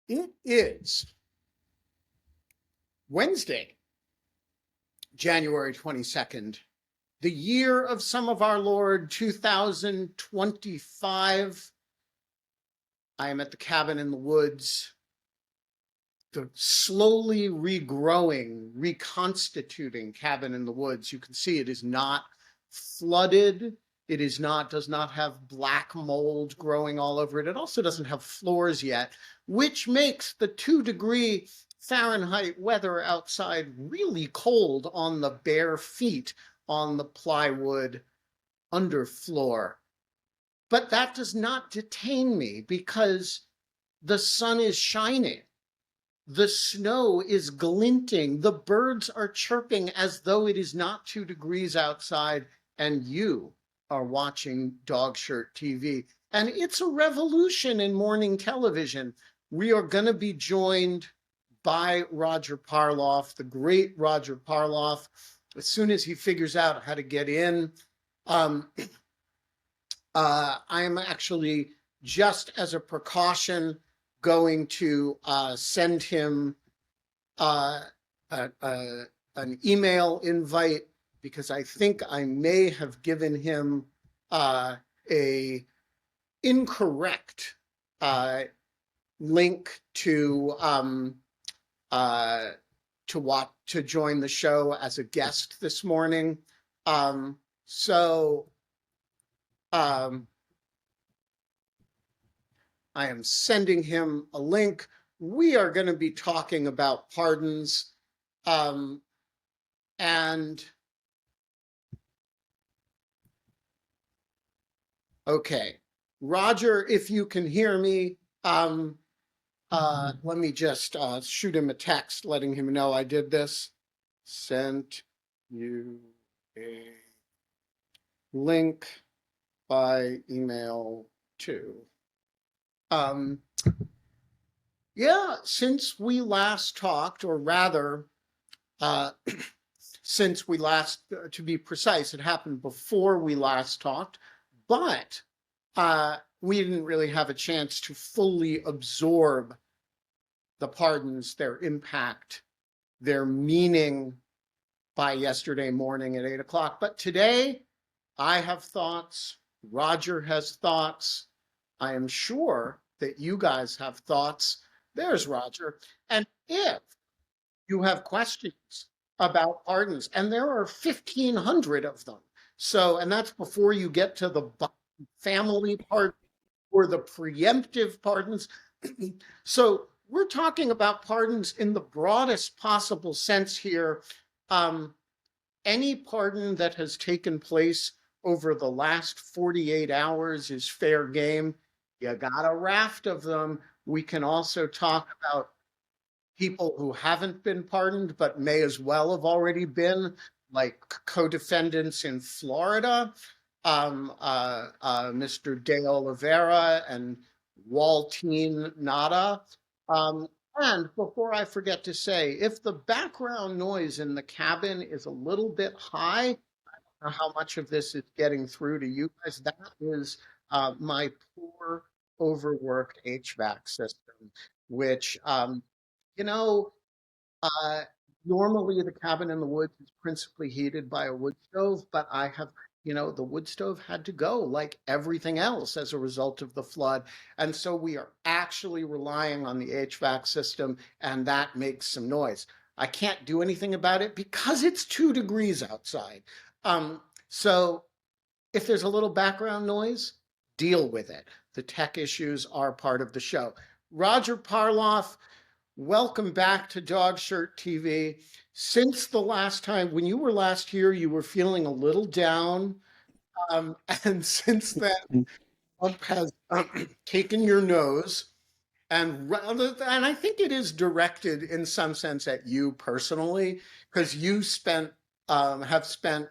It is Wednesday, January 22nd, the year of some of our Lord 2025. I am at the cabin in the woods, the slowly regrowing, reconstituting cabin in the woods. You can see it is not flooded. It does not have black mold growing all over it. It also doesn't have floors yet, which makes the 2-degree Fahrenheit weather outside really cold on the bare feet on the plywood underfloor. But that does not detain me because the sun is shining. The snow is glinting. The birds are chirping as though it is not 2 degrees outside, and you are watching Dog Shirt TV. And it's a revolution in morning television. We are going to be joined by Roger Parloff, the great Roger Parloff, as soon as he figures out how to get in. I'm actually, just as a precaution, going to send him an email invite, because I think I may have given him a incorrect link to join the show as a guest this morning. I am sending him a link. We are going to be talking about pardons. Okay, Roger, if you can hear me, let me just shoot him a text letting him know I did this. Sent you a link by email to. Yeah, since we last talked, or rather, since we last, to be precise, it happened before we last talked, but we didn't really have a chance to fully absorb the pardons, their impact, their meaning by yesterday morning at 8 o'clock. But today, I have thoughts, Roger has thoughts, I am sure that you guys have thoughts. There's Roger. And if you have questions about pardons, and there are 1,500 of them, so, and that's before you get to the family pardon or the preemptive pardons. So we're talking about pardons in the broadest possible sense here. Any pardon that has taken place over the last 48 hours is fair game. You got a raft of them. We can also talk about people who haven't been pardoned but may as well have already been, like co-defendants in Florida, Mr. De Oliveira and Waltine Nada. And before I forget to say, if the background noise in the cabin is a little bit high, I don't know how much of this is getting through to you guys. That is my poor, overworked HVAC system, which, you know, normally the cabin in the woods is principally heated by a wood stove, but I have, the wood stove had to go like everything else as a result of the flood. And so we are actually relying on the HVAC system, and that makes some noise. I can't do anything about it because it's 2 degrees outside. So if there's a little background noise, deal with it. The tech issues are part of the show. Roger Parloff, welcome back to Dog Shirt TV. Since the last time, when you were last here, you were feeling a little down. And since then, Trump has taken your nose. And I think it is directed in some sense at you personally, because you have spent,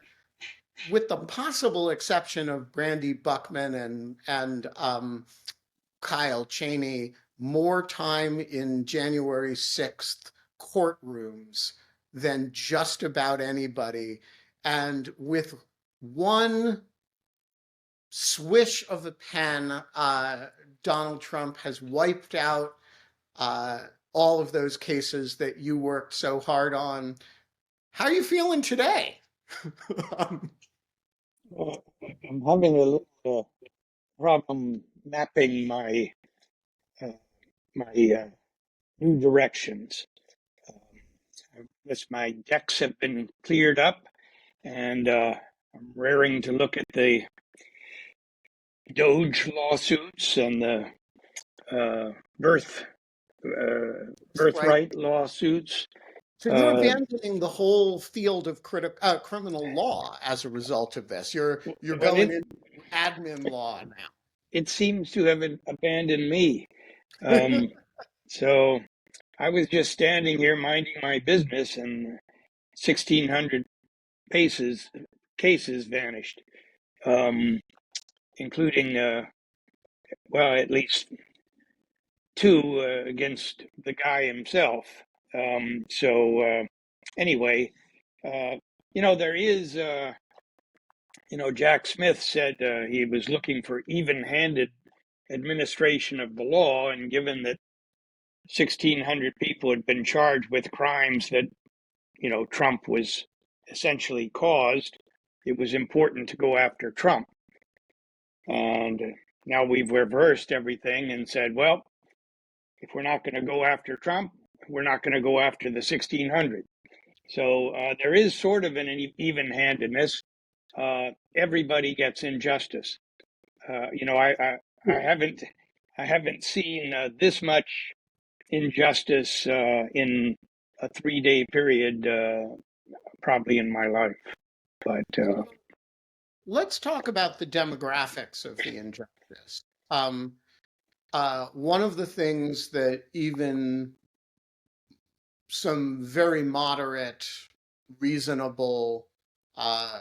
with the possible exception of Brandy Buckman and Kyle Cheney, more time in January 6th courtrooms than just about anybody. And with one swish of a pen, Donald Trump has wiped out uh, all of those cases that you worked so hard on. How are you feeling today? um, Uh, I'm having a little problem mapping uh, my new directions. I guess my decks have been cleared up, and I'm raring to look at the Doge lawsuits and the uh, birth right. birthright lawsuits. So you're Uh, abandoning the whole field of criminal law as a result of this. You're well, going into admin law it seems to have abandoned me. now. Um, so I was just standing here minding my business, and 1,600 cases vanished, um, including well, at least two against the guy himself. Anyway, uh, there is. Jack Smith said he was looking for even-handed administration of the law, and given that 1,600 people had been charged with crimes that Trump was essentially caused, it was important to go after Trump. And now we've reversed everything and said, well, if we're not going to go after Trump, we're not going to go after the 1,600. So there is sort of an even-handedness. Everybody gets injustice. I haven't seen this much injustice in a 3-day period, probably in my life. But Let's talk about the demographics of the injustice. Um, One of the things that even some very moderate, reasonable uh,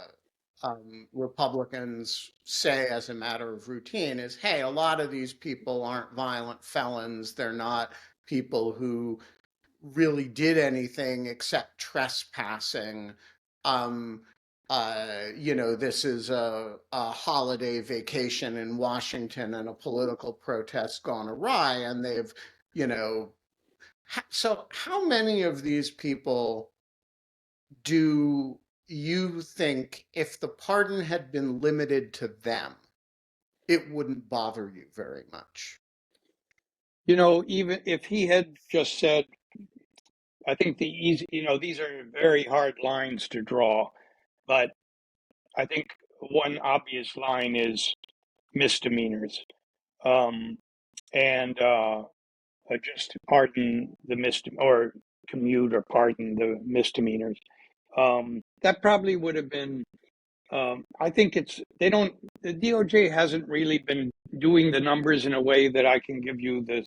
Republicans say as a matter of routine is, hey, a lot of these people aren't violent felons. They're not people who really did anything except trespassing. Um, this is a holiday vacation in Washington and a political protest gone awry, and they've, you know, so how many of these people do you think, if the pardon had been limited to them, it wouldn't bother you very much? even if he had just said, I think these are very hard lines to draw, but I think one obvious line is misdemeanors. Um, and just pardon the or commute or pardon the misdemeanors. That probably would have been. I think the DOJ hasn't really been doing the numbers in a way that I can give you the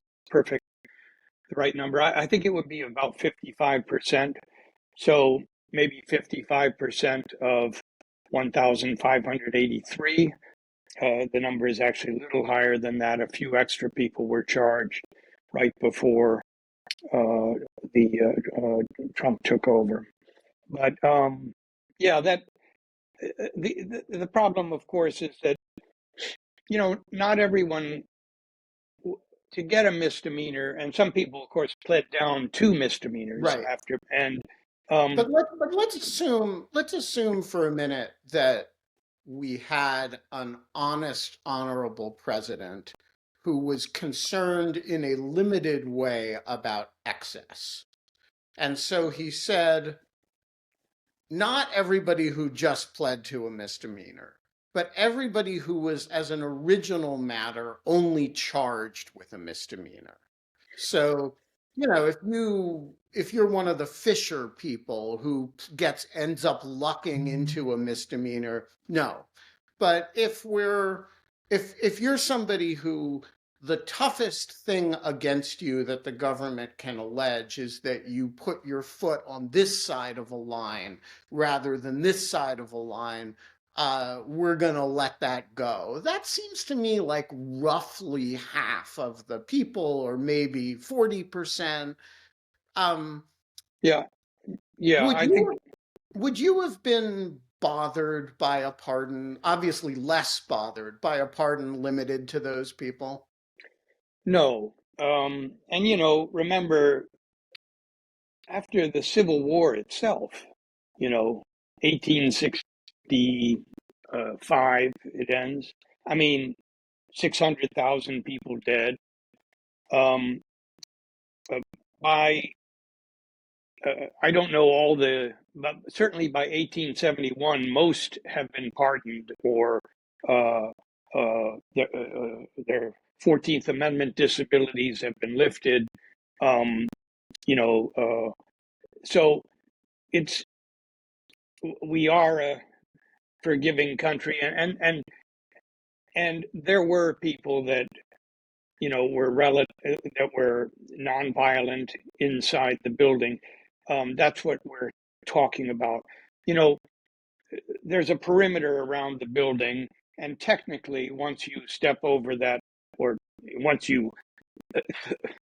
right number. I think it would be about 55%. So maybe 55% of 1,583. The number is actually a little higher than that. A few extra people were charged right before the Trump took over. But yeah, that the problem, of course, is that not everyone to get a misdemeanor, and some people, of course, pled down to misdemeanors Right. after. And um, But let's assume for a minute that we had an honest, honorable president who was concerned in a limited way about excess. And so he said, not everybody who just pled to a misdemeanor, but everybody who was, as an original matter, only charged with a misdemeanor. So, if you're one of the Fisher people who ends up lucking into a misdemeanor, no. But if you're somebody who the toughest thing against you that the government can allege is that you put your foot on this side of a line rather than this side of a line, we're going to let that go. That seems to me like roughly half of the people, or maybe 40%. Um, yeah, yeah, would I think you would you have been bothered by a pardon, obviously less bothered by a pardon limited to those people? no. And remember, after the Civil War itself, 1865, it ends. I mean, 600,000 people dead. Um, uh, by I don't know all but certainly by 1871, most have been pardoned or their 14th Amendment disabilities have been lifted. Um, you know, so it's we are a forgiving country, and there were people that that were nonviolent inside the building. That's what we're talking about. You know, there's a perimeter around the building, and technically, once you step over that, or once you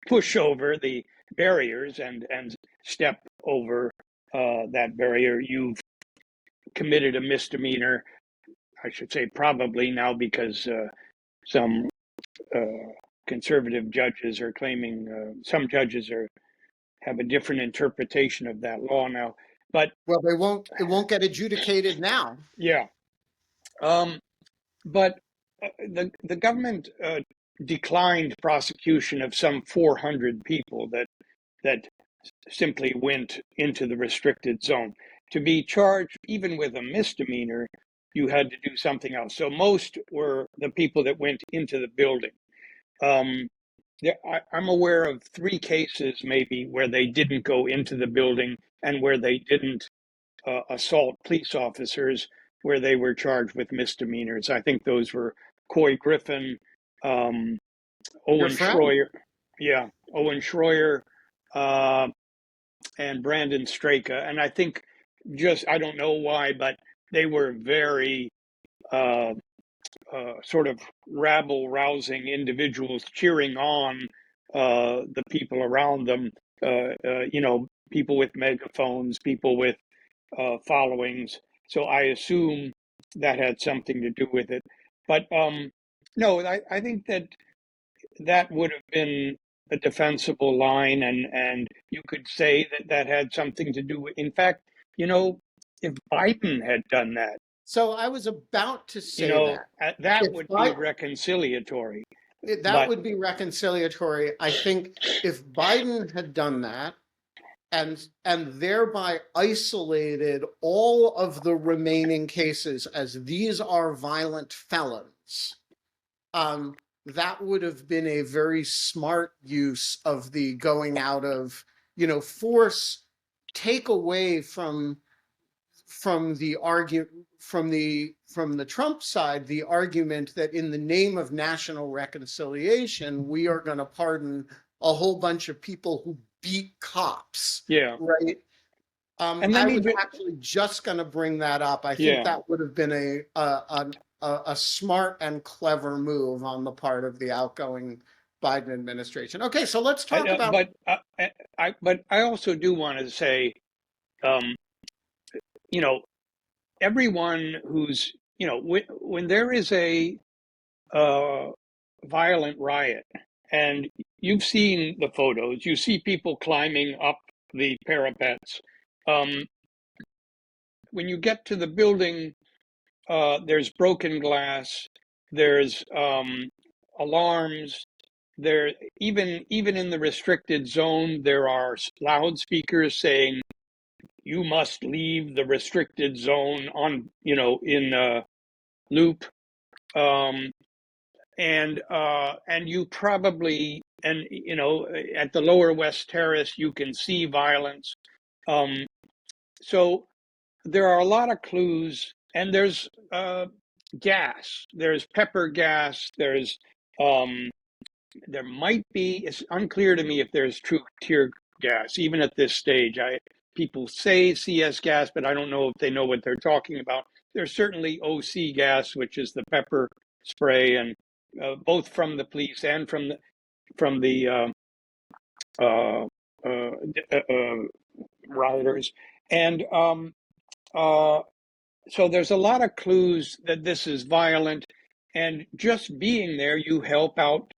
push over the barriers and step over that barrier, you've committed a misdemeanor. I should say probably now, because some conservative judges are claiming some judges have a different interpretation of that law now. But Well, it won't get adjudicated now. yeah, um, but the government declined prosecution of some 400 people that simply went into the restricted zone. To be charged even with a misdemeanor, you had to do something else. So most were the people that went into the building. Um, yeah, I'm aware of 3 cases maybe where they didn't go into the building and where they didn't assault police officers, where they were charged with misdemeanors. I think those were Coy Griffin, um, Your Owen friend. Schroyer, yeah, Owen Schroyer, uh, and Brandon Straka. And I think I don't know why, but they were very uh, sort of rabble rousing individuals cheering on the people around them, people with megaphones, people with followings. So I assume that had something to do with it. But no, I think that would have been a defensible line, and you could say that had something to do with. In fact, if Biden had done that, So I was about to say that. that If would be Biden, reconciliatory. that But would be reconciliatory. I think if Biden had done that and thereby isolated all of the remaining cases as these are violent felons, um, that would have been a very smart use of the going out of, force, take away from the argue from the Trump side the argument that in the name of national reconciliation we are going to pardon a whole bunch of people who beat cops, yeah, right? and let I me was just actually just going to bring that up. I think yeah. that would have been a smart and clever move on the part of the outgoing Biden administration. Okay, so let's talk about. But I also do want to say, um, you know, everyone who's when there is a uh, violent riot, and you've seen the photos, you see people climbing up the parapets. Um, when you get to the building, there's broken glass, there's alarms. There, even in the restricted zone, there are loudspeakers saying you must leave the restricted zone on in loop. Um, and you probably, and at the lower West Terrace you can see violence. Um, so there are a lot of clues, and there's gas, there's pepper gas, um, there might be. It's unclear to me if there's true tear gas, even at this stage. People say CS gas, but I don't know if they know what they're talking about. There's certainly OC gas, which is the pepper spray, and both from the police and from the uh, uh, rioters, and uh, so there's a lot of clues that this is violent, and just being there, you help out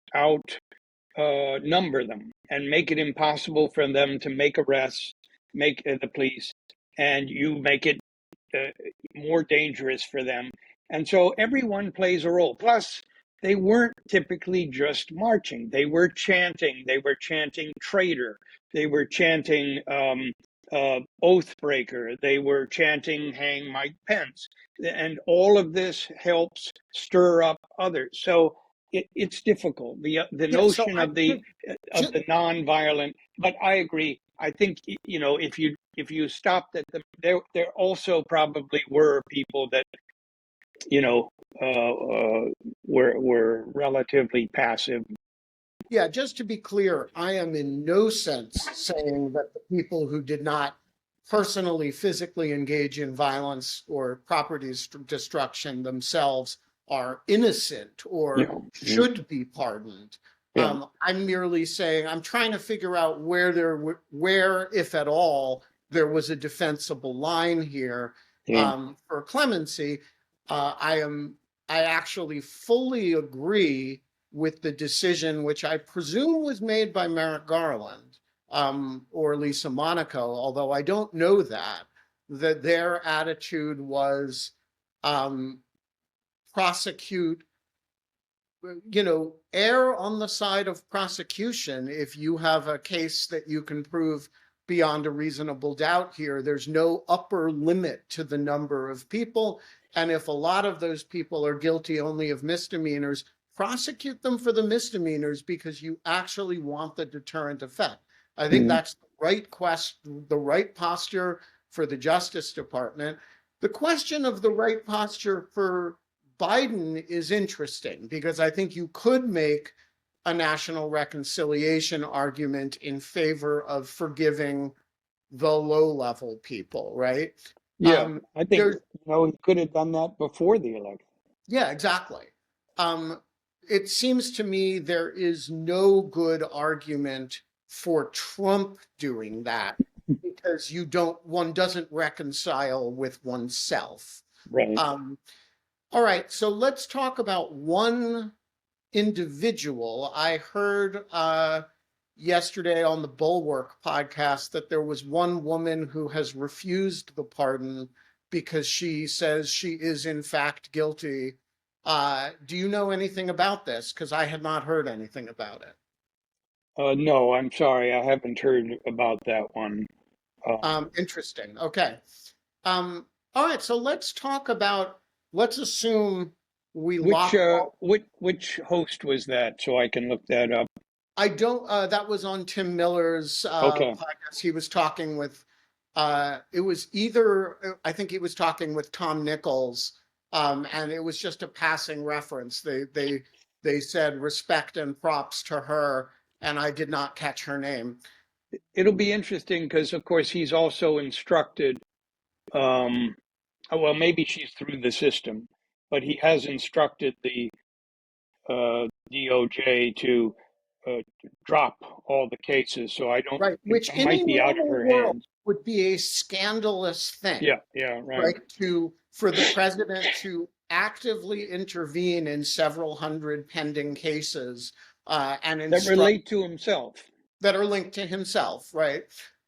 number them and make it impossible for them to make arrests, make the police, and you make it uh, more dangerous for them. And so everyone plays a role. Plus, they weren't typically just marching. They were chanting. They were chanting traitor. They were chanting oath breaker. They were chanting hang Mike Pence. And all of this helps stir up others. So it's difficult. The Yeah, so notion I of just, the nonviolent. But I agree. I think if you stopped at them, there also probably were people that you know were relatively passive. yeah, just to be clear, I am in no sense saying that the people who did not personally, physically engage in violence or property destruction themselves are innocent You or know, should be pardoned. yeah, I'm merely saying I'm trying to figure out where, if at all, there was a defensible line here yeah, for clemency. Uh, I am. I actually fully agree with the decision, which I presume was made by Merrick Garland or Lisa Monaco, although I don't know that their attitude was um, prosecute, err on the side of prosecution if you have a case that you can prove beyond a reasonable doubt here. There's no upper limit to the number of people. And if a lot of those people are guilty only of misdemeanors, prosecute them for the misdemeanors because you actually want the deterrent effect. I think mm, that's the right question, the right posture for the Justice Department. The question of the right posture for Biden is interesting because I think you could make a national reconciliation argument in favor of forgiving the low level people, right? yeah. Um, I think there's he could have done that before the election. Yeah, exactly. Um, it seems to me there is no good argument for Trump doing that because one doesn't reconcile with oneself. Right. Um, all right, so let's talk about one individual. I heard yesterday on the Bulwark podcast that there was one woman who has refused the pardon because she says she is in fact guilty. Do you know anything about this? Because I had not heard anything about it. No, I'm sorry, I haven't heard about that one. Interesting. Okay. Um, all right, so let's assume we lock all. Which host was that, so I can look that up? I don't, that was on Tim Miller's Okay. podcast. He was talking with, it was either, I think he was talking with Tom Nichols, and it was just a passing reference. They said respect and props to her, and I did not catch her name. It'll be interesting because, of course, he's also instructed. Um, well, maybe she's through the system, but he has instructed the DOJ to uh, drop all the cases. So I don't. Right, It which in might a be out of normal her world hands. would be a scandalous thing, Yeah. Yeah. Right. right? For the president to actively intervene in several hundred pending cases and That instruct relate to himself. that are linked to himself, right?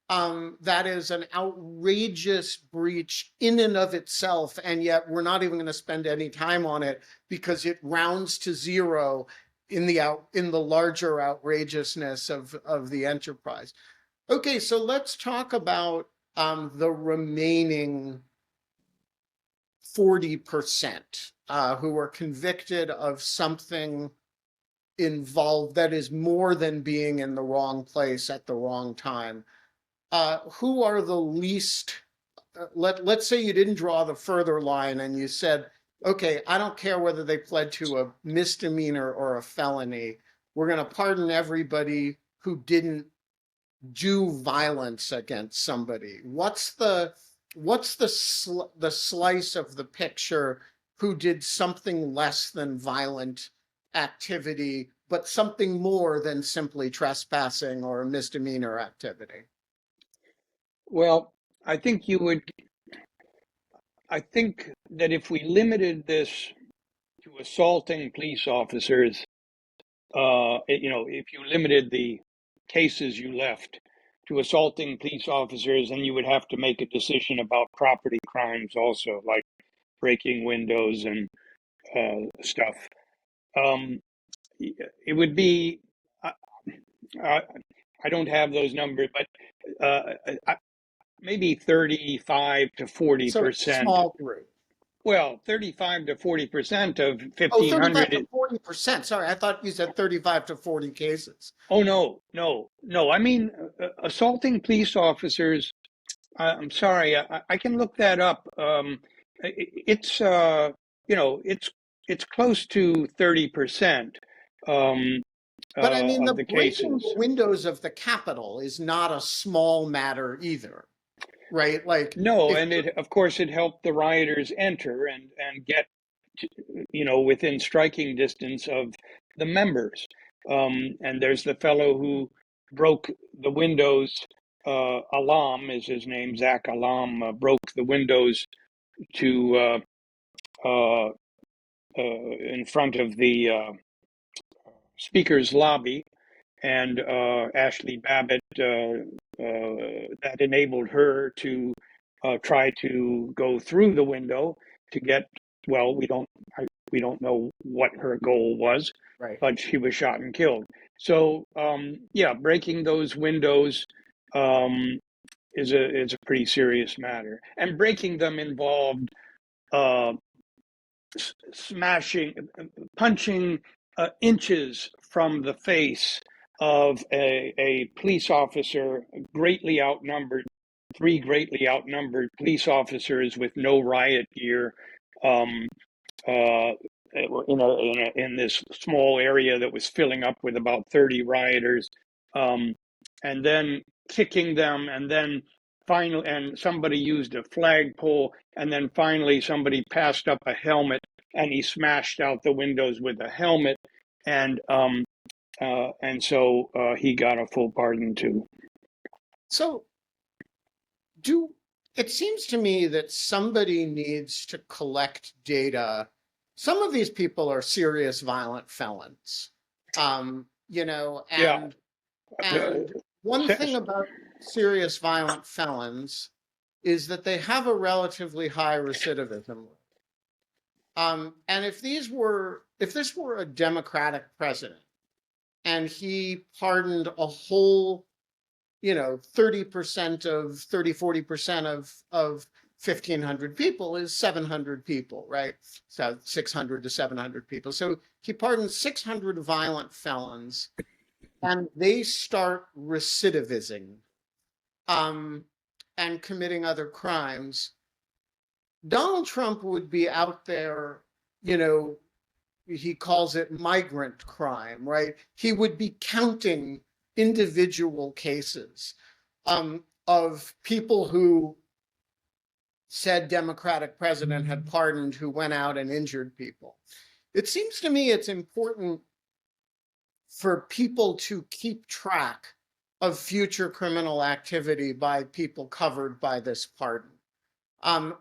That is an outrageous breach in and of itself, and yet we're not even going to spend any time on it because it rounds to zero in the larger outrageousness of the enterprise. Okay, so let's talk about the remaining 40% who were convicted of something involved that is more than being in the wrong place at the wrong time. Who are the least, let's say you didn't draw the further line and you said, okay, I don't care whether they pled to a misdemeanor or a felony. We're going to pardon everybody who didn't do violence against somebody. What's the slice of the picture who did something less than violent activity, but something more than simply trespassing or misdemeanor activity? Well, I think you would. I think that if we limited this to assaulting police officers, if you limited the cases you left to assaulting police officers, then you would have to make a decision about property crimes also, like breaking windows and stuff. Um, it would be, I, I don't have those numbers, but maybe 35 to So it's a 40%. small group. Well, 35 to 40% of Oh, 35 1,500. to 40%. Sorry, I thought you said 35 to 40 cases. Oh, no, no, no. I mean, assaulting police officers. I'm sorry, I can look that up. It's it's close to 30% um, But I mean, the of the breaking the cases. windows of the Capitol is not a small matter either, right? Like, No, if and of course it helped the rioters enter and get within striking distance of the members. And there's the fellow who broke the windows. Alam is his name. Zach Alam broke the windows to uh, in front of the speaker's lobby, and Ashley Babbitt, that enabled her to try to go through the window to get. Well, we don't know what her goal was, right. but she was shot and killed. So yeah, breaking those windows um, is a pretty serious matter, and breaking them involved uh, smashing, punching inches from the face of a police officer, greatly outnumbered, three greatly outnumbered police officers with no riot gear, um, in this small area that was filling up with about 30 rioters, um, and then kicking them, and then finally, and somebody used a flagpole, and then finally somebody passed up a helmet, and he smashed out the windows with a helmet, and so he got a full pardon too. So, do it seems to me that somebody needs to collect data. Some of these people are serious violent felons. You know, Yeah. and one thing about serious violent felons is that they have a relatively high recidivism rate. And if this were a Democratic president and he pardoned a whole, 30% of 40% of 1,500 people is 700 people, right? So 600 to 700 people. So he pardoned 600 violent felons and they start recidivising um, and committing other crimes. Donald Trump would be out there, you know, he calls it migrant crime, right? He would be counting individual cases of people who said Democratic president had pardoned who went out and injured people. It seems to me it's important for people to keep track of future criminal activity by people covered by this pardon,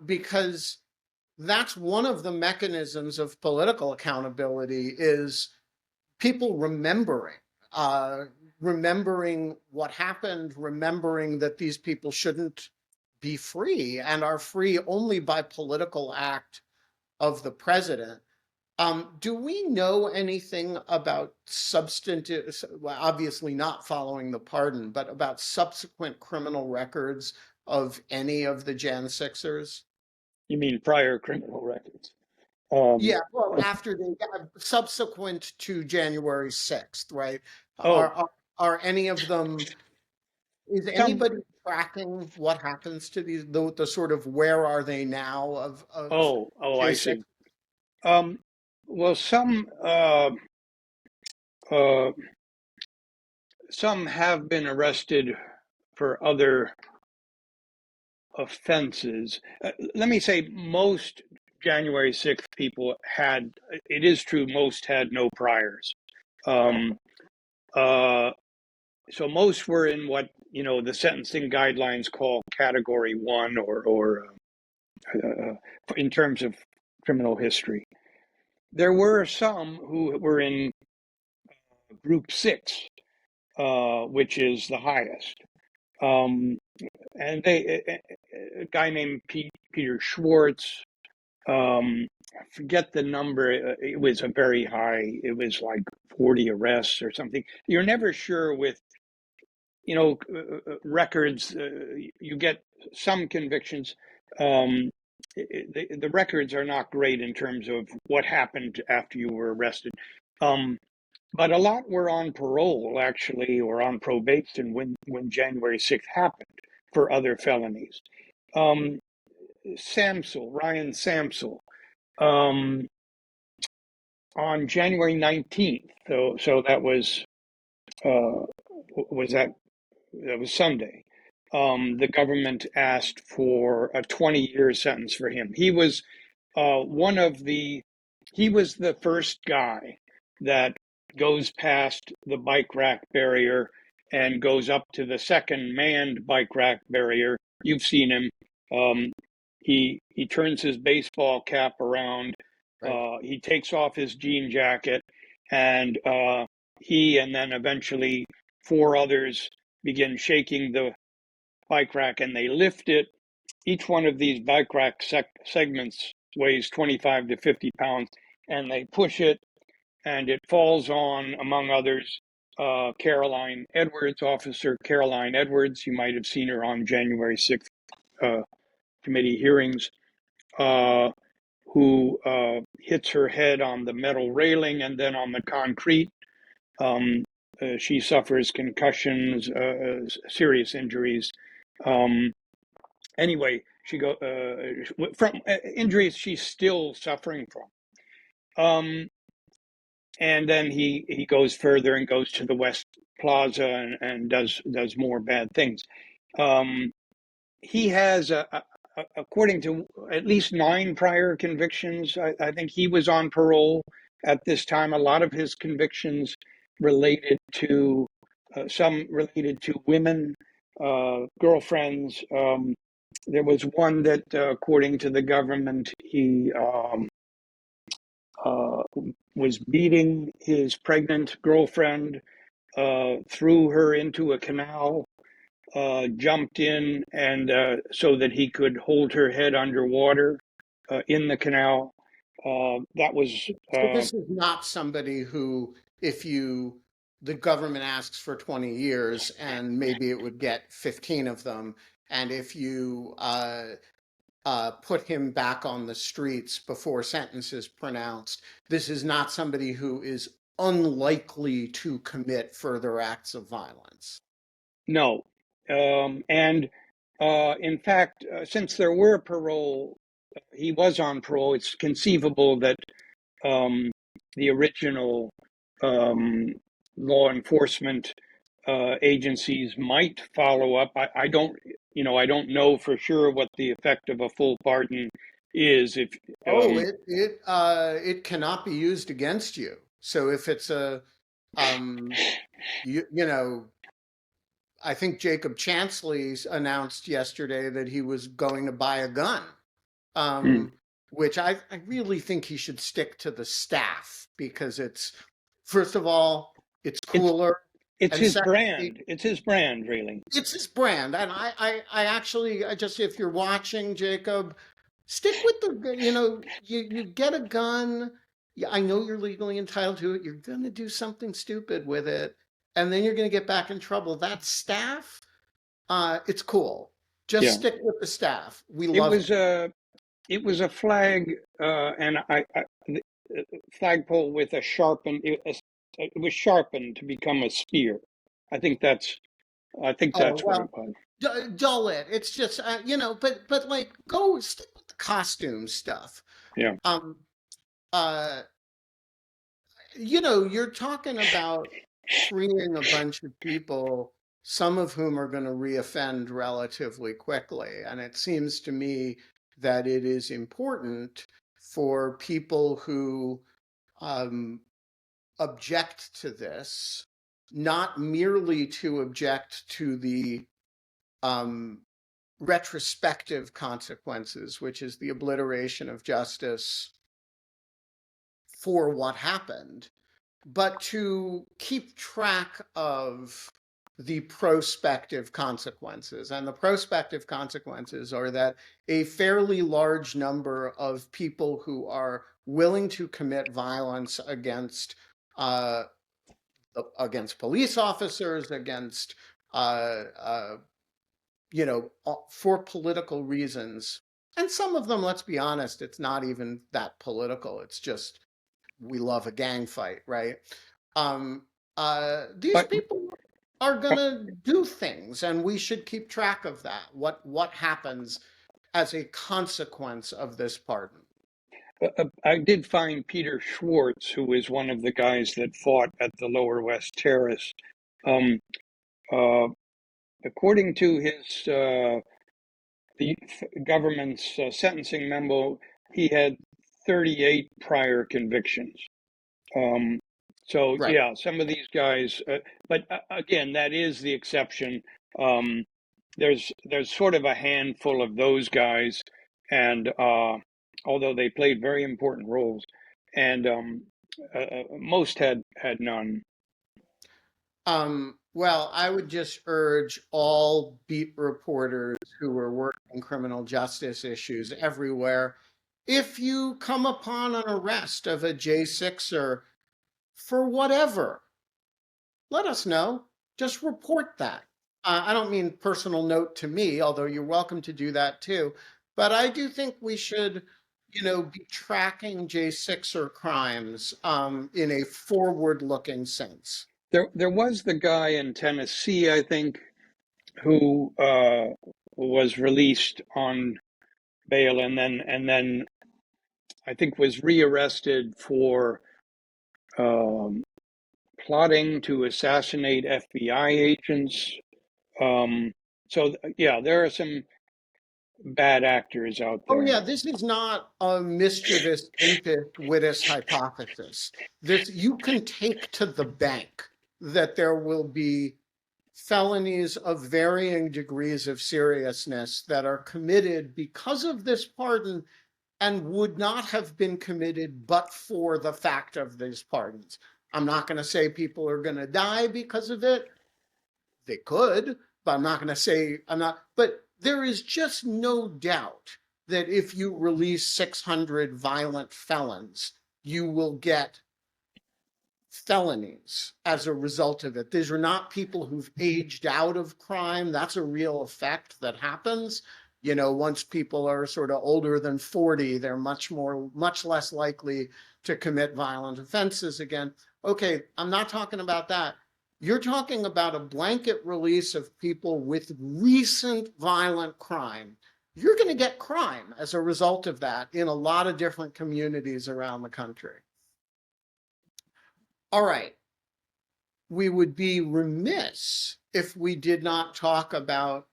because that's one of the mechanisms of political accountability is people uh, remembering what happened, remembering that these people shouldn't be free and are free only by political act of the president. Do we know anything about substantive, well, obviously not following the pardon, but about subsequent criminal records of any of the Jan Sixers? You mean prior criminal records? Um, Yeah, well, after they subsequent to January 6th, right? Are, oh, are are any of them, is some. anybody tracking what happens to the sort of where are they now of Oh, I J6? see. Um, well, uh, some have been arrested for other offenses. Let me say, most January 6th people had. It is true, most had no priors. Um, uh, so most were in what the sentencing guidelines call Category 1, or in terms of criminal history. There were some who were in Group 6, which is the highest. And a guy named Peter Schwartz, I forget the number. It was a very high. It was like 40 arrests or something. You're never sure with records. You get some convictions. The records are not great in terms of what happened after you were arrested. But a lot were on parole, actually, or on probation when January 6th happened for other felonies. Um, Ryan Samsel, um, on January 19th, so that was Sunday. The government asked for a 20-year sentence for him. He was he was the first guy that goes past the bike rack barrier and goes up to the second manned bike rack barrier. You've seen him. Um, he turns his baseball cap around. Right. He takes off his jean jacket, and he and then eventually four others begin shaking the bike rack, and they lift it. Each one of these bike rack segments weighs 25 to 50 pounds, and they push it, and it falls on, among others, Caroline Edwards, Officer Caroline Edwards. You might have seen her on January 6th committee hearings, who hits her head on the metal railing and then on the concrete. She suffers concussions, serious injuries. Anyway, she from injuries she's still suffering from. And then he goes further and goes to the West Plaza and does more bad things. He has, according to at least 9 prior convictions. I think he was on parole at this time. A lot of his convictions related to some related to women, girlfriends. There was one that, according to the government, he was beating his pregnant girlfriend, threw her into a canal, jumped in, and so that he could hold her head underwater in the canal. That was So this is not somebody who, if the government asks for 20 years and maybe it would get 15 of them, and if you put him back on the streets before sentence is pronounced, this is not somebody who is unlikely to commit further acts of violence. no. And in fact, since there were parole, he was on parole. It's conceivable that the original law enforcement agencies might follow up. I don't, I don't know for sure what the effect of a full pardon is. If Oh, it cannot be used against you. So if it's a um you know, I think Jacob Chansley announced yesterday that he was going to buy a gun, hmm, which I really think he should stick to the staff because it's, first of all, it's it's cooler. it's And his secondly, brand. It's his brand, really. it's his brand. And I actually, I just, if you're watching, Jacob, stick with you get a gun. Yeah, I know you're legally entitled to it. You're going to do something stupid with it. And then you're going to get back in trouble. That staff, it's cool. Just Yeah, stick with the staff. We it love was them. a it was a flag, and the flagpole with a sharpened. It was sharpened to become a spear. I think that's I think Oh, that's what it well, was. dull it. It's just, but like, go stick with the costume stuff. Yeah. Um, uh, you're talking about freeing a bunch of people, some of whom are going to reoffend relatively quickly. And it seems to me that it is important for people who um, object to this, not merely to object to the um, retrospective consequences, which is the obliteration of justice for what happened, but to keep track of the prospective consequences. And the prospective consequences are that a fairly large number of people who are willing to commit violence uh, against police officers, against uh, uh, for political reasons. And some of them, let's be honest, it's not even that political. It's just we love a gang fight, right? Um, these But people are gonna do things, and we should keep track of that. What happens as a consequence of this pardon? I did find Peter Schwartz, who is one of the guys that fought at the Lower West Terrace. Um, uh, According to the government's sentencing memo, he had 38 prior convictions. Um, so Right. yeah, some of these guys, but again, that is the exception. Um, there's sort of a handful of those guys, and although they played very important roles, and most had none. Well, I would just urge all beat reporters who are working criminal justice issues everywhere. If you come upon an arrest of a J6er for whatever, let us know. Just report that. I don't mean personal note to me, although you're welcome to do that too. But I do think we should, be tracking J6er crimes in a forward-looking sense. There was the guy in Tennessee, I think, who was released on bail, and then I think was rearrested for um, plotting to assassinate FBI agents. Um, so yeah, there are some bad actors out Oh there. yeah, this is not a mischievous impet vitus hypothesis. This you can take to the bank that there will be felonies of varying degrees of seriousness that are committed because of this pardon and would not have been committed but for the fact of these pardons. I'm not going to say people are going to die because of it. They could, but I'm not going to say I'm not. But there is just no doubt that if you release 600 violent felons, you will get felonies as a result of it. These are not people who've aged out of crime. That's a real effect that happens. Once people are sort of older than 40, they're much less likely to commit violent offenses again. Okay, I'm not talking about that. You're talking about a blanket release of people with recent violent crime. You're going to get crime as a result of that in a lot of different communities around the country. All right. We would be remiss if we did not talk about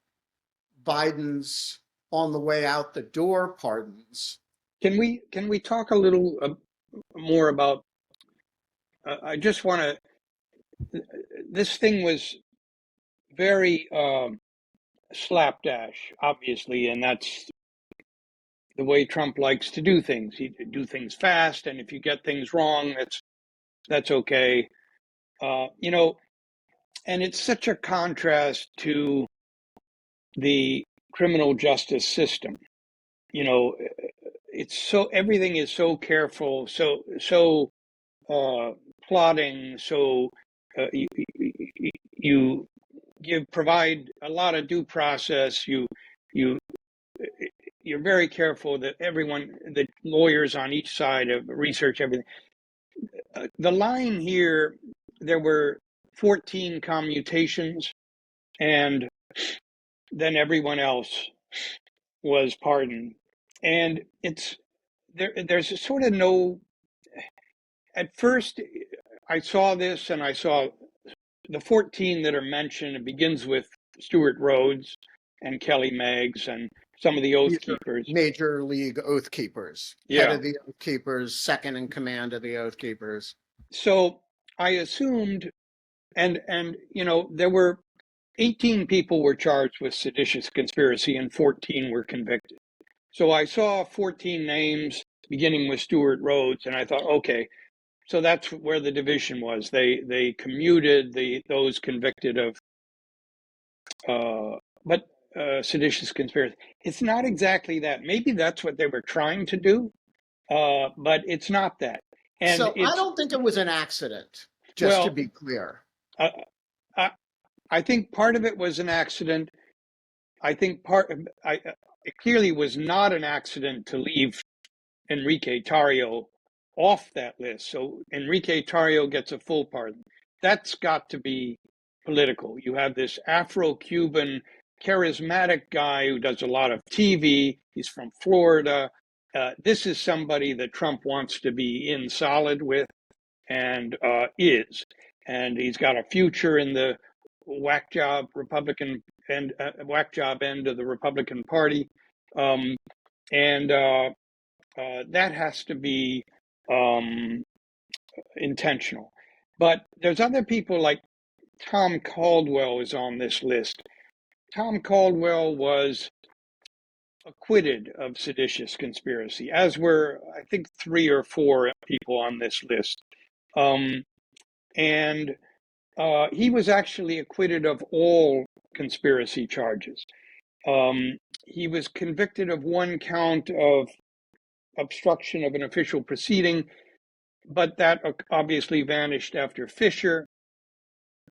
Biden's on the way out the door pardons. Can we talk a little more about? I just want to. This thing was very slapdash, obviously, and that's the way Trump likes to do things. He do things fast, and if you get things wrong, that's okay. You know, and it's such a contrast to the criminal justice system. You know, it's so everything is so careful, so plotting, so you provide a lot of due process. You you're very careful that everyone, the lawyers on each side of research everything. The line here, there were 14 commutations, and then everyone else was pardoned. And there's sort of no. At first, I saw this, and I saw the 14 that are mentioned. It begins with Stuart Rhodes and Kelly Meggs and some of the Oath These are Keepers. major league oath keepers, head Yeah. of the oath keepers, second in command of the oath keepers. So I assumed, and there were 18 people were charged with seditious conspiracy and 14 were convicted. So I saw 14 names beginning with Stuart Rhodes, and I thought, okay, So that's where the division was. They commuted those convicted of uh, but seditious conspiracy. It's not exactly that. Maybe that's what they were trying to do, but it's not that. And So I it's don't think it was an accident, just to well, be clear. uh, I, I think part of it was an accident. I think it clearly was not an accident to leave Enrique Tarrio off that list. So Enrique Tarrio gets a full pardon. That's got to be political. You have this Afro-Cuban charismatic guy who does a lot of TV. He's from Florida. This is somebody that Trump wants to be in solid with and is. And he's got a future in the whack job Republican and whack job end of the Republican Party. Um, and that has to be um, intentional. But there's other people like Tom Caldwell is on this list. Tom Caldwell was acquitted of seditious conspiracy, as were, I think, 3 or 4 people on this list. Um, and he was actually acquitted of all conspiracy charges. He was convicted of 1 count of obstruction of an official proceeding, but that obviously vanished after Fisher.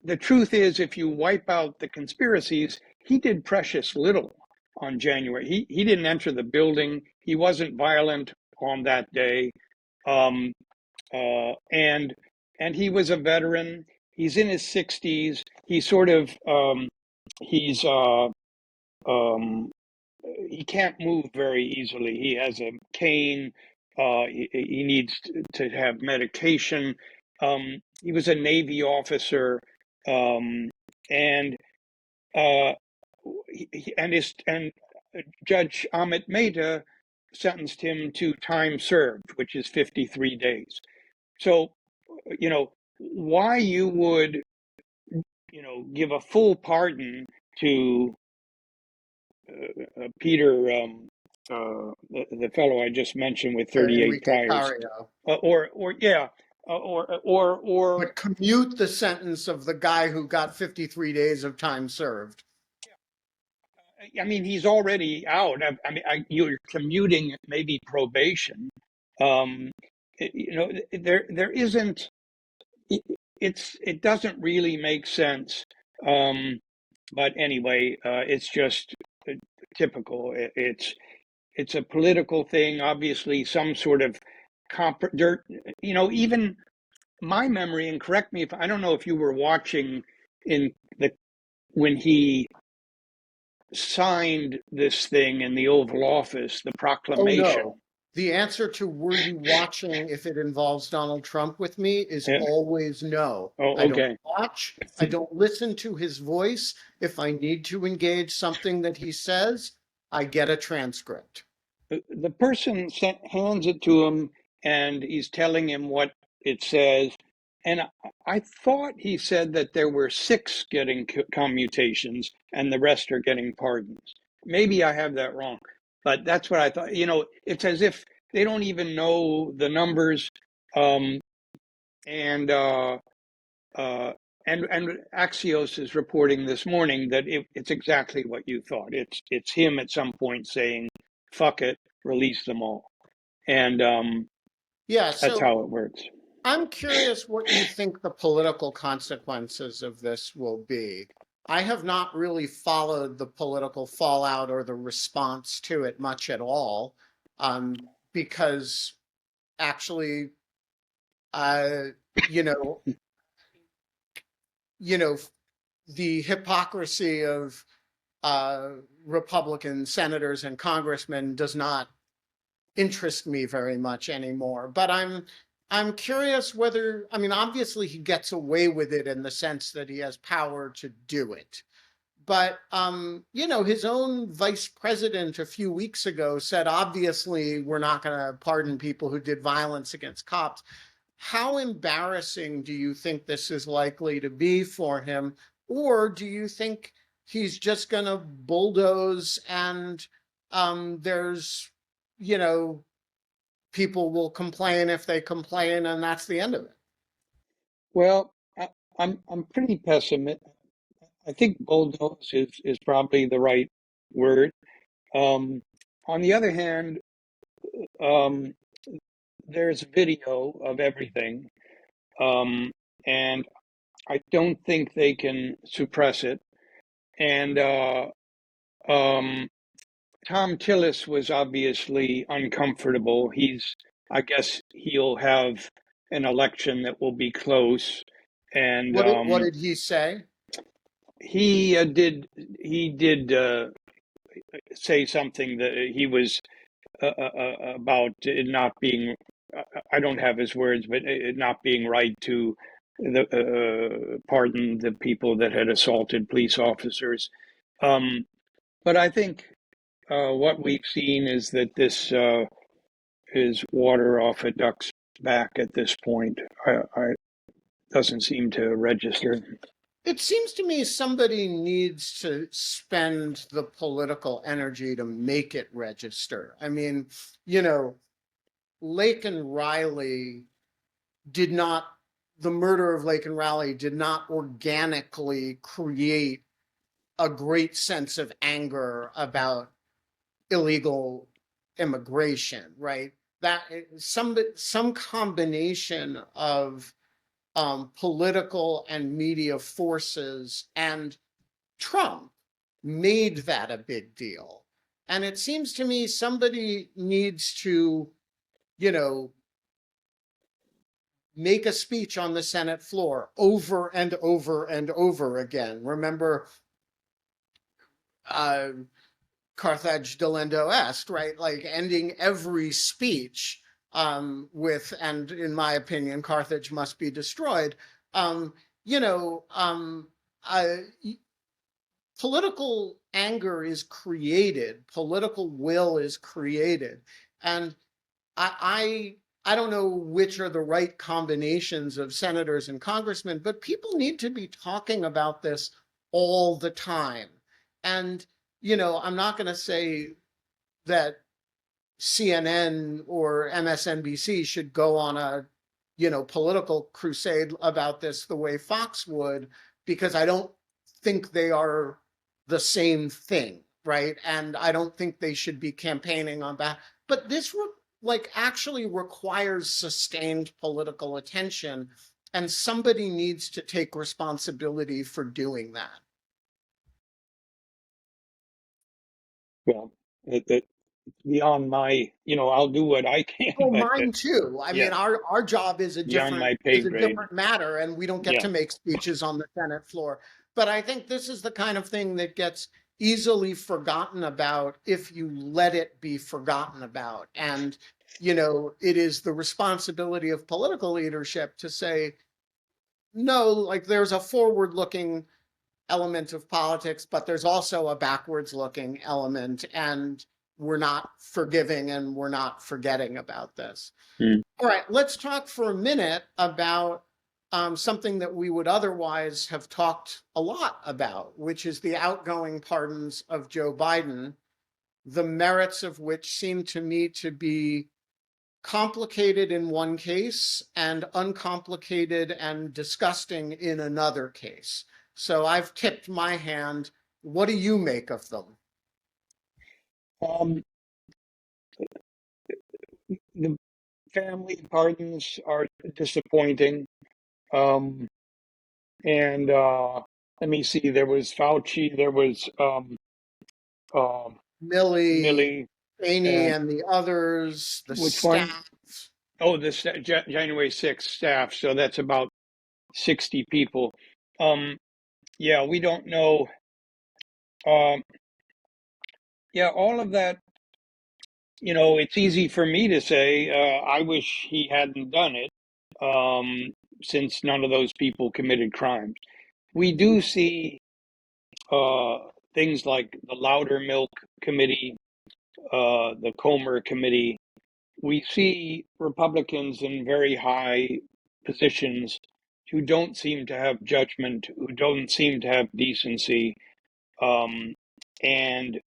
The truth is, if you wipe out the conspiracies, he did precious little on January. He didn't enter the building. He wasn't violent on that day, um, and he was a veteran. He's in his 60s. He's sort of he's um, he can't move very easily. He has a cane. He needs to have medication. He was a Navy officer, um, and uh, and Judge Amit Mehta sentenced him to time served, which is 53 days. So, why you would, give a full pardon to Peter, the fellow I just mentioned with 38 Enrique priors, Tarrio. or yeah, or But commute the sentence of the guy who got 53 days of time served. I mean, he's already out. I mean, you're commuting maybe probation. Um, there isn't. It doesn't really make sense. Um, but anyway, it's just typical. It's a political thing. Obviously, some sort of dirt. Even my memory, and correct me if I don't know if you were watching in the when he signed this thing in the Oval Office, the Oh, proclamation. no. The answer to were you watching if it involves Donald Trump with me is Yeah. always no. Oh, I don't okay. watch. I don't listen to his voice. If I need to engage something that he says, I get a transcript. The person hands it to him, and he's telling him what it says. And I thought he said that there were 6 getting commutations, and the rest are getting pardons. Maybe I have that wrong, but that's what I thought. It's as if they don't even know the numbers. Um, and uh, and Axios is reporting this morning that it's exactly what you thought. It's him at some point saying, "Fuck it, release them all," and Yeah, that's so how it works. I'm curious what you think the political consequences of this will be. I have not really followed the political fallout or the response to it much at all, because actually, uh, you know, you know, the hypocrisy of Republican senators and congressmen does not interest me very much anymore. But I'm curious whether, I mean, obviously he gets away with it in the sense that he has power to do it. But his own vice president a few weeks ago said, obviously, we're not going to pardon people who did violence against cops. How embarrassing do you think this is likely to be for him? Or do you think he's just going to bulldoze and there's, you know, people will complain if they complain, and that's the end of it. Well, I'm pretty pessimistic. I think bulldoze is probably the right word. Um, on the other hand, um, there's video of everything, um, and I don't think they can suppress it. And um, Tom Tillis was obviously uncomfortable. I guess he'll have an election that will be close, and What did he say? he did say something that he was about it not being. I don't have his words, but it not being right to pardon the people that had assaulted police officers. Um, but I think what we've seen is that this is water off a duck's back at this point. I doesn't seem to register. It seems to me somebody needs to spend the political energy to make it register. I mean, you know, Lake and Riley did not, the murder of Lake and Riley did not organically create a great sense of anger about illegal immigration, right? That some combination of political and media forces and Trump made that a big deal. And it seems to me somebody needs to, you know, make a speech on the Senate floor over and over and over again. Remember, uh, Carthage delendo est, right? Like ending every speech with, and in my opinion, Carthage must be destroyed. Um, you know, uh, political anger is created, political will is created, and I I don't know which are the right combinations of senators and congressmen, but people need to be talking about this all the time. And I'm not going to say that CNN or MSNBC should go on a political crusade about this the way Fox would, because I don't think they are the same thing, right? And I don't think they should be campaigning on that. But this like actually requires sustained political attention, and somebody needs to take responsibility for doing that. Well, it beyond my, I'll do what I can, Oh, but mine too. I yeah, mean, our job is a beyond different my pay grade. matter, and we don't get Yeah. to make speeches on the Senate floor. But I think this is the kind of thing that gets easily forgotten about if you let it be forgotten about. And it is the responsibility of political leadership to say, no, like there's a forward-looking element of politics, but there's also a backwards looking element, and we're not forgiving and we're not forgetting about this. Mm. All right, let's talk for a minute about something that we would otherwise have talked a lot about, which is the outgoing pardons of Joe Biden, the merits of which seem to me to be complicated in one case and uncomplicated and disgusting in another case. So I've tipped my hand. What do you make of them? Um, the family pardons are disappointing. Um, and let me see, there was Fauci, there was um, Millie, Millie, Cheney, and and the others, the which one? staff. Oh, the January 6th staff. So that's about 60 people. Um, yeah, we don't know. Um, yeah, all of that, it's easy for me to say, I wish he hadn't done it, since none of those people committed crimes. We do see uh, things like the Loudermilk Committee, the Comer Committee. We see Republicans in very high positions who don't seem to have judgment, who don't seem to have decency, um, and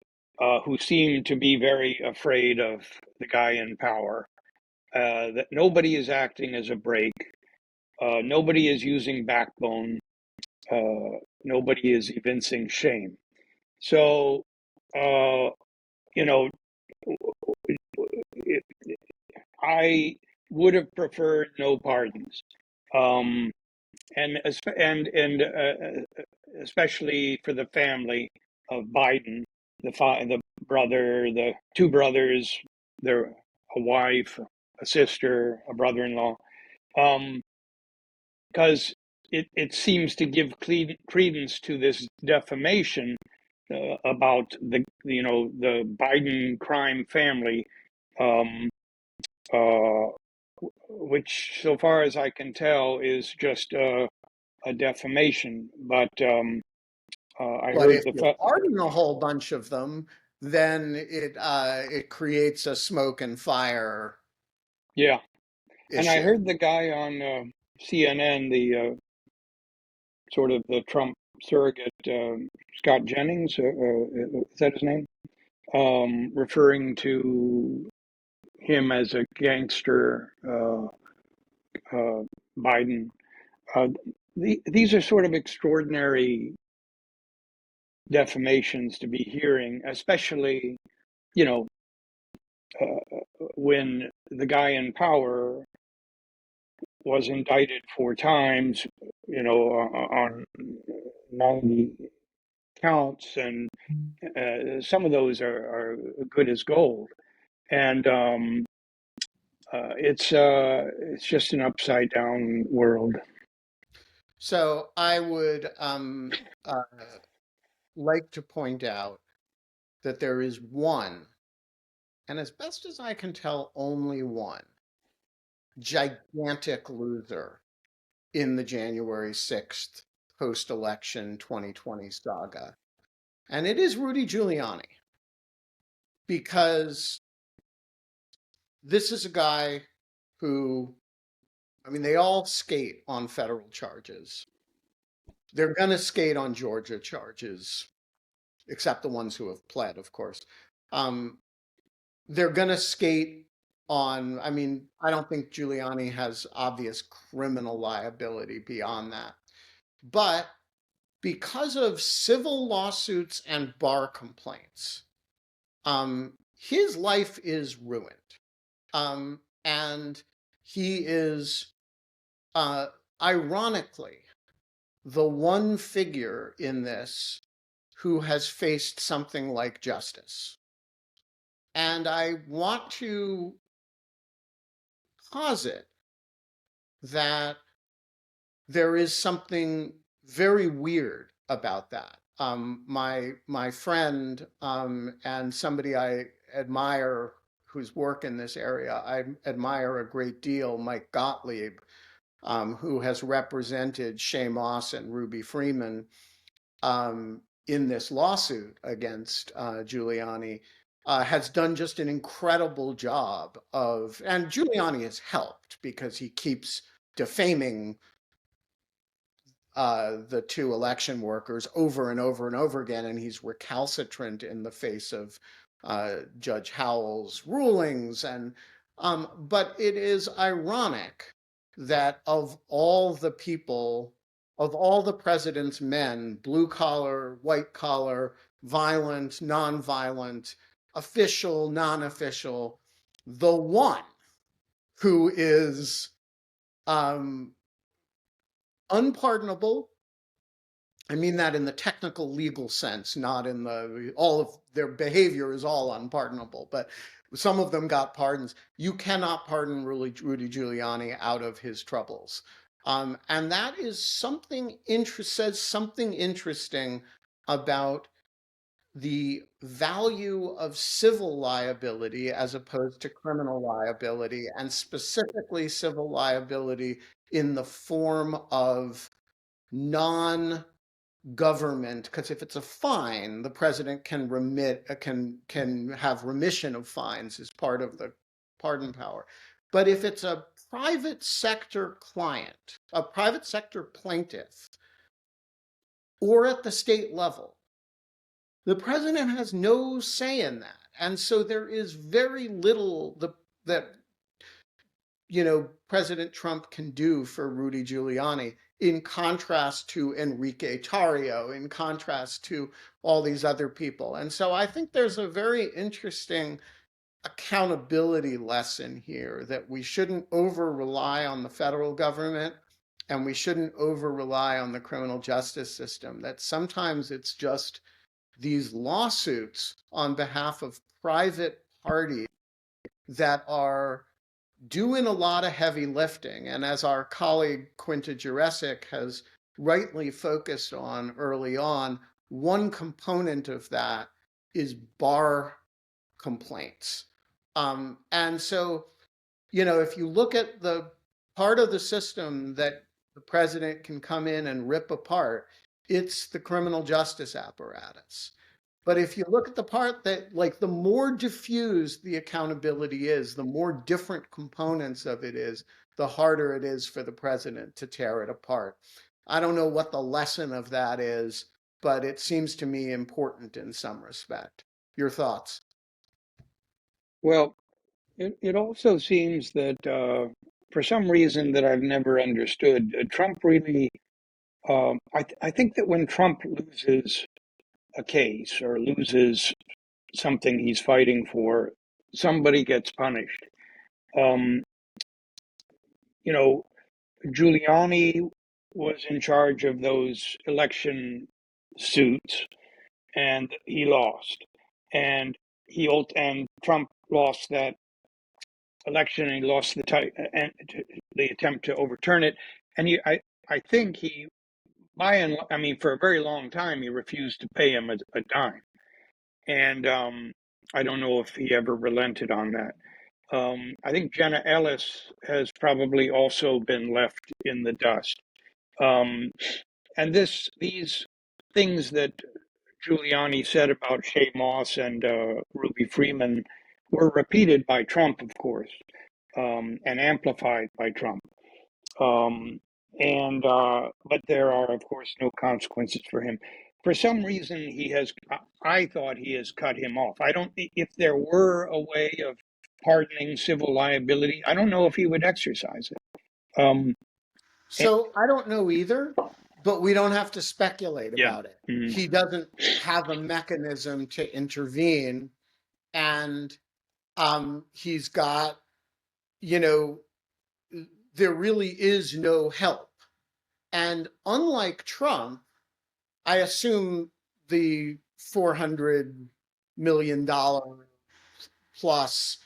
who seem to be very afraid of the guy in power. that nobody is acting as a brake, nobody is using backbone, nobody is evincing shame. So, uh, you know, it, I would have preferred no pardons, um, and especially for the family of Biden, the brother, the two brothers, their a wife, a sister, a brother-in-law, because it seems to give credence to this defamation about the Biden crime family, um, uh, which, so far as I can tell, is just a defamation. But I But heard if you pardon a whole bunch of them, then it creates a smoke and fire yeah, and I issue. heard the guy on CNN, the sort of the Trump surrogate, Scott Jennings, is that his name? Referring to him as a gangster, uh, Biden. Uh, these are sort of extraordinary defamations to be hearing, especially, you know, when the guy in power was indicted 4 times, on 90 counts, and some of those are good as gold. And it's just an upside down world. So I would like to point out that there is one, and as best as I can tell, only one gigantic loser in the January 6th post-election 2020 saga. And it is Rudy Giuliani, because this is a guy who, I mean, they all skate on federal charges. They're going to skate on Georgia charges, except the ones who have pled, of course. Um, they're going to skate on, I mean, I don't think Giuliani has obvious criminal liability beyond that. But because of civil lawsuits and bar complaints, his life is ruined. And he is, uh, ironically, the one figure in this who has faced something like justice. And I want to posit that there is something very weird about that. My friend, and somebody I admire whose work in this area I admire a great deal, Mike Gottlieb, who has represented Shay Moss and Ruby Freeman in this lawsuit against Giuliani, has done just an incredible job of, and Giuliani has helped because he keeps defaming the two election workers over and over and over again, and he's recalcitrant in the face of Judge Howell's rulings. And but it is ironic that of all the people, of all the president's men, blue collar, white collar, violent, non-violent, official, non-official, the one who is um, unpardonable. I mean that in the technical legal sense, not in the, all of their behavior is all unpardonable, but some of them got pardons. You cannot pardon Rudy Giuliani out of his troubles. And that is something, says something interesting about the value of civil liability as opposed to criminal liability, and specifically civil liability in the form of non government, because if it's a fine, the president can remit, can have remission of fines as part of the pardon power. But if it's a private sector client, a private sector plaintiff, or at the state level, the president has no say in that. And so there is very little that President Trump can do for Rudy Giuliani, in contrast to Enrique Tarrio, in contrast to all these other people. And so I think there's a very interesting accountability lesson here, that we shouldn't over rely on the federal government, and we shouldn't over rely on the criminal justice system, that sometimes it's just these lawsuits on behalf of private parties that are doing a lot of heavy lifting. And as our colleague Quinta Jurecic has rightly focused on early on, one component of that is bar complaints. And so, if you look at the part of the system that the president can come in and rip apart, it's the criminal justice apparatus. But if you look at the part that, like, the more diffused the accountability is, the more different components of it is, the harder it is for the president to tear it apart. I don't know what the lesson of that is, but it seems to me important in some respect. Your thoughts? Well, it also seems that for some reason that I've never understood, Trump really, I think that when Trump loses a case or loses something he's fighting for, somebody gets punished. Um, you know, Giuliani was in charge of those election suits, and he lost, and and Trump lost that election, and he lost and the attempt to overturn it, and I think he, I mean, for a very long time, he refused to pay him a dime, and I don't know if he ever relented on that. I think Jenna Ellis has probably also been left in the dust. Um, and these things that Giuliani said about Shea Moss and Ruby Freeman were repeated by Trump, of course, and amplified by Trump. But there are, of course, no consequences for him. For some reason, I thought he has cut him off. I don't, if there were a way of pardoning civil liability, I don't know if he would exercise it. And, So I don't know either, but we don't have to speculate yeah. about it. Mm. He doesn't have a mechanism to intervene, and he's got, you know, there really is no help. And unlike Trump, I assume the $400 million plus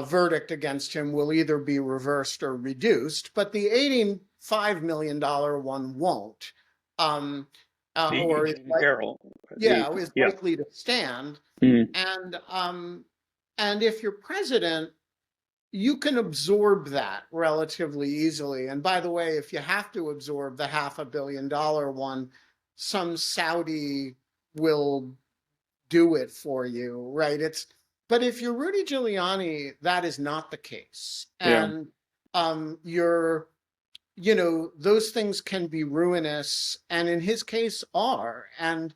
verdict against him will either be reversed or reduced, but the $85 million one won't. Um, The or is Eden Carroll. is Yeah. likely to stand. Mm. And if you're president, you can absorb that relatively easily. And by the way, if you have to absorb the $500 million one, some Saudi will do it for you, right? But if you're Rudy Giuliani, that is not the case. Yeah. And you're, those things can be ruinous, and in his case are. And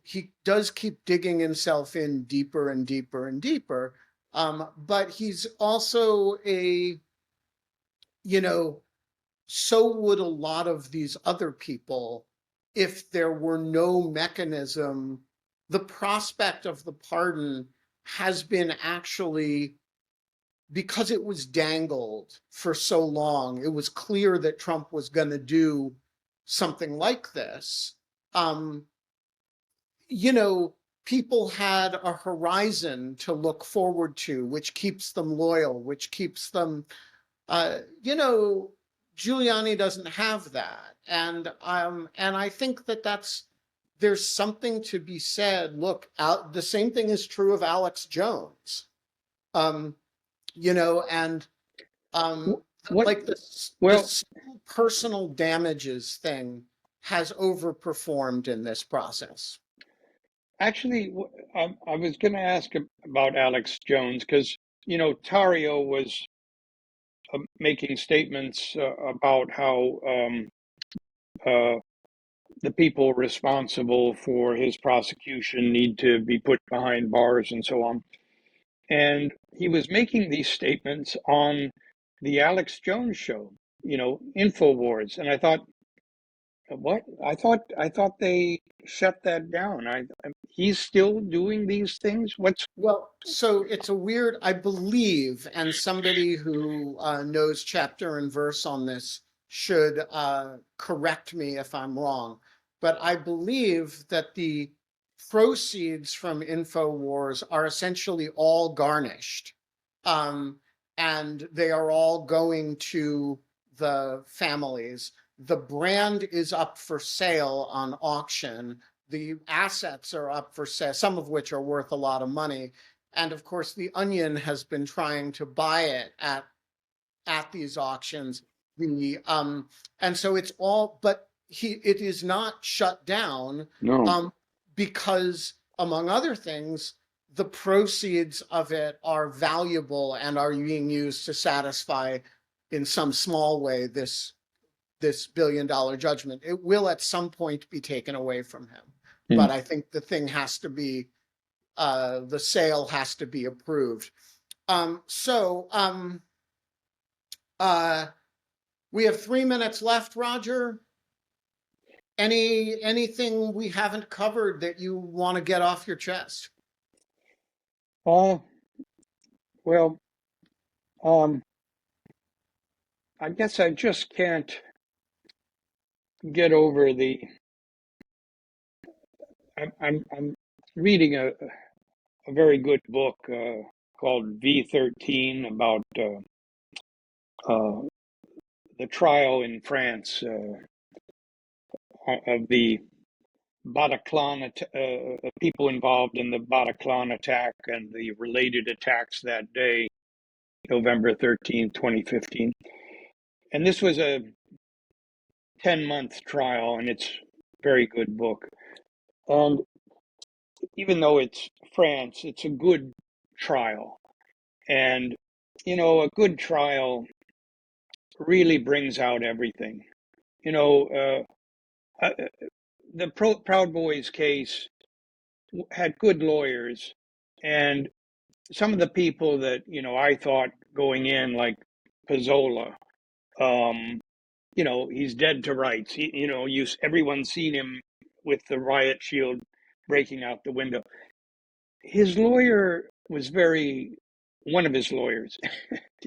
he does keep digging himself in deeper and deeper and deeper. But he's also so would a lot of these other people if there were no mechanism. The prospect of the pardon has been actually, because it was dangled for so long, it was clear that Trump was going to do something like this. Um, People had a horizon to look forward to, which keeps them loyal, which keeps them, Giuliani doesn't have that. And I think there's something to be said. Look, the same thing is true of Alex Jones. And What? like Well, this personal damages thing has overperformed in this process. actually, I was going to ask about Alex Jones because, Tario was making statements about how uh, the people responsible for his prosecution need to be put behind bars and so on. And he was making these statements on the Alex Jones show, InfoWars, and I thought, what? I thought they shut that down. He's still doing these things. What's Well, so it's a weird, I believe, and somebody who knows chapter and verse on this should correct me if I'm wrong, but I believe that the proceeds from InfoWars are essentially all garnished. Um, and they are all going to the families. The brand is up for sale on auction. The assets are up for sale, some of which are worth a lot of money. And of course, the Onion has been trying to buy it at these auctions. And so it's all, but it is not shut down, no? um, because among other things, the proceeds of it are valuable and are being used to satisfy in some small way this $1 billion judgment. It will at some point be taken away from him. Hmm. But I think the thing has to be, the sale has to be approved. So we have 3 minutes left, Roger. Anything we haven't covered that you want to get off your chest? Uh, well, I guess I just can't get over the. I'm reading a very good book called V13 about uh, the trial in France of the Bataclan, people involved in the Bataclan attack and the related attacks that day, November 13th, 2015. And this was a 10-month trial, and it's a very good book. And even though it's France, it's a good trial. And, a good trial really brings out everything. The Proud Boys case had good lawyers, and some of the people that I thought going in, like Pizzola, he's dead to rights. Everyone's seen him with the riot shield breaking out the window. His lawyer was one of his lawyers,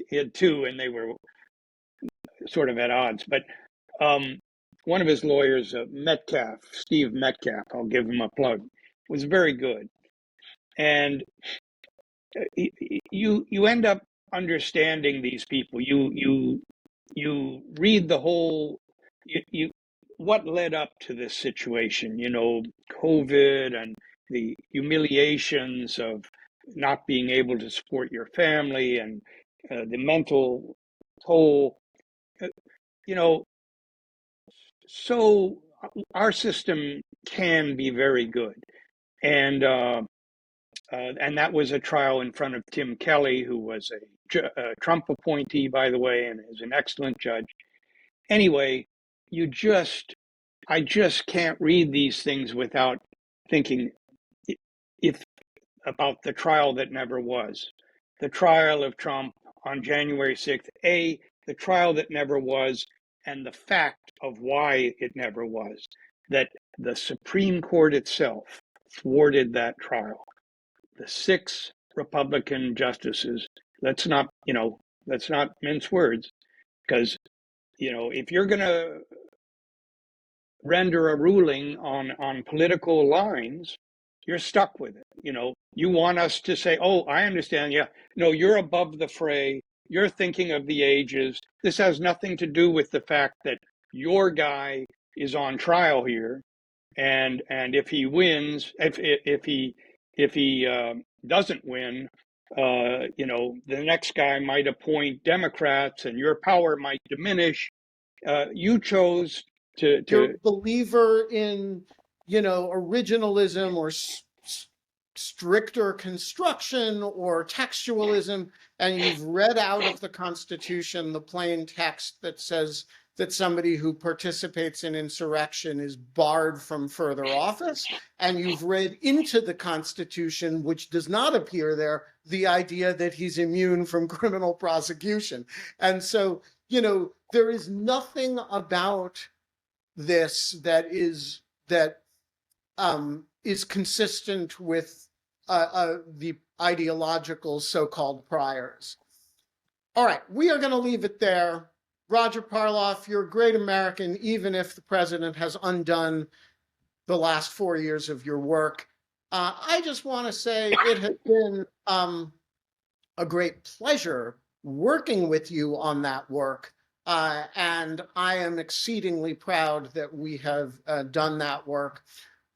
he had two, and they were sort of at odds. But one of his lawyers, Steve Metcalf, I'll give him a plug, was very good. And you end up understanding these people. You read the whole what led up to this situation. COVID and the humiliations of not being able to support your family and the mental toll. You know, so our system can be very good, and that was a trial in front of Tim Kelly, who was a Trump appointee, by the way, and is an excellent judge. Anyway, I just can't read these things without thinking if about the trial that never was, the trial of Trump on January 6th, the trial that never was, and the fact of why it never was, that the Supreme Court itself thwarted that trial. The 6 Republican justices, let's not mince words, because if you're going to render a ruling on political lines, you're stuck with it. You want us to say, "Oh, I understand. Yeah, no, you're above the fray. You're thinking of the ages. This has nothing to do with the fact that your guy is on trial here, and if he wins, if he doesn't win, the next guy might appoint Democrats, and your power might diminish. You chose to You're a believer in, originalism or stricter construction or textualism, and you've read out of the Constitution the plain text that says that somebody who participates in insurrection is barred from further office. And you've read into the Constitution, which does not appear there, the idea that he's immune from criminal prosecution. And so, there is nothing about this that is consistent with the ideological so-called priors. All right, we are going to leave it there. Roger Parloff, you're a great American, even if the president has undone the last 4 years of your work. I just want to say it has been a great pleasure working with you on that work. And I am exceedingly proud that we have done that work.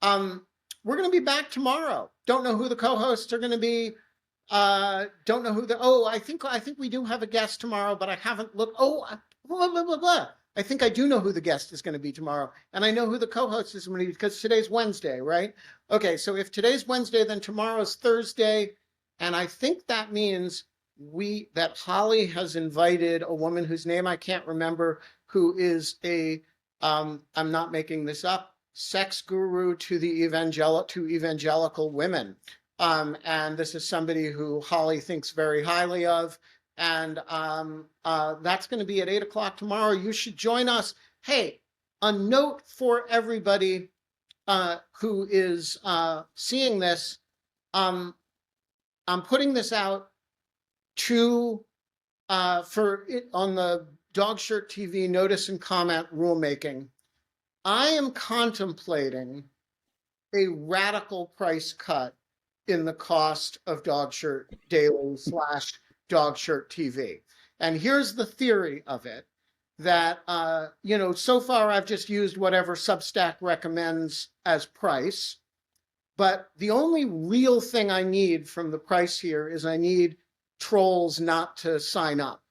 We're going to be back tomorrow. Don't know who the co-hosts are going to be. Don't know who I think we do have a guest tomorrow, but I haven't looked. Blah, blah, blah, blah. I think I do know who the guest is going to be tomorrow. And I know who the co-host is going to be because today's Wednesday, right? Okay, so if today's Wednesday, then tomorrow's Thursday. And I think that means that Holly has invited a woman whose name I can't remember, who is I'm not making this up, sex guru to evangelical women. And this is somebody who Holly thinks very highly of. And that's going to be at 8 o'clock tomorrow. You should join us. Hey, a note for everybody who is seeing this. I'm putting this out on the Dog Shirt TV notice and comment rulemaking. I am contemplating a radical price cut in the cost of Dog Shirt Daily / Dog Shirt TV. And here's the theory of it, that, so far I've just used whatever Substack recommends as price. But the only real thing I need from the price here is I need trolls not to sign up,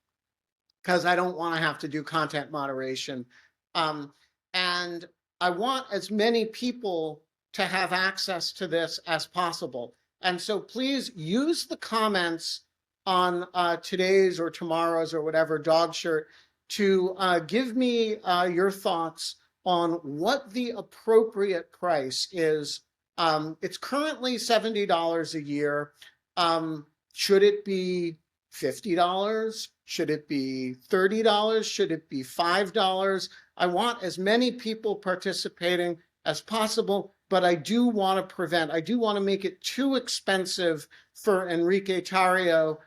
because I don't want to have to do content moderation. And I want as many people to have access to this as possible. And so please use the comments on today's or tomorrow's or whatever Dog Shirt to give me your thoughts on what the appropriate price is. It's currently $70 a year. Should it be $50? Should it be $30? Should it be $5? I want as many people participating as possible, but I do want to make it too expensive for Enrique Tarrio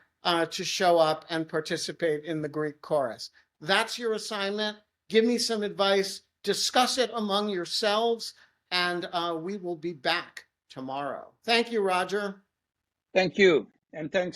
to show up and participate in the Greek chorus. That's your assignment. Give me some advice, discuss it among yourselves, and we will be back tomorrow. Thank you, Roger. Thank you. And thanks